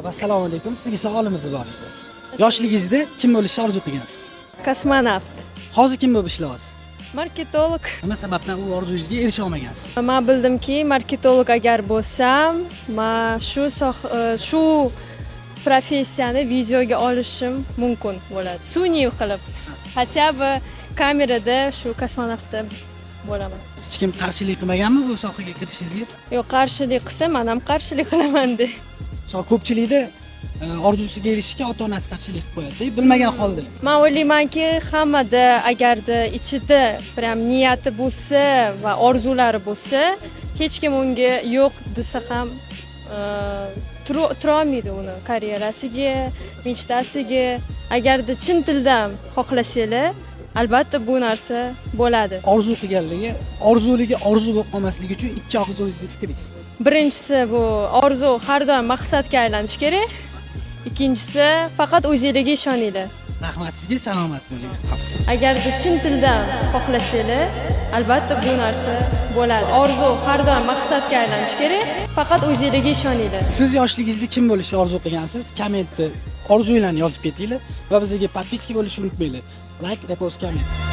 Assalomu alaykum. Sizga savolimiz bor edi. Yoshligingizda kim bo'lishni orzu qilgansiz? Kosmonavt, Hozir kim bo'lib ishlayapsiz? marketolog. Nima sababdan u orzuyingizga erisha olmagansiz? Men bildimki, marketolog agar bo'lsam, men shu professiyani videoga olishim mumkin bo'ladi. Sun'iy qilib, хотя бы kamerada shu kosmonavtda bo'laman. Hech kim qarshilik qilmaganmi bu sohaga kirishingizga? Yo'q, qarshilik qilsa, men ham qarshilik qilaman de. Ko'pchilikda orzusiga erishishga ota-onasi qarshilik qilib qo'yadi, bilmagan holda. Men o'ylaymanki, hammada agarda ichida prям niyati bo'lsa va orzulari bo'lsa, hech kim unga yo'q desa ham turolmaydi uni karyerasiga, minchtasiga. Agarda chin tildan xohlasanglar, albatta bu narsa bo'ladi. Orzu qilganligi, orzuligi orzu bo'lib qolmasligi uchun ikki og'iz o'zingizning fikringiz. Birinchisi bu orzu har doim maqsadga aylanishi kerak. Ikkinchisi faqat o'zingizga ishoninglar. Rahmat sizga, salomat bo'ling. Agarda chin tildan xohlasanglar, albatta bu narsa bo'ladi. Orzu har doim maqsadga aylanishi kerak. Faqat o'zingizga ishoninglar. Siz yoshligingizda kim bo'lishni orzu qilgansiz? Kommentda orzuylarni yozib ketinglar va bizga podpiska bo'lishni unutmanglar. Like, repost, comment.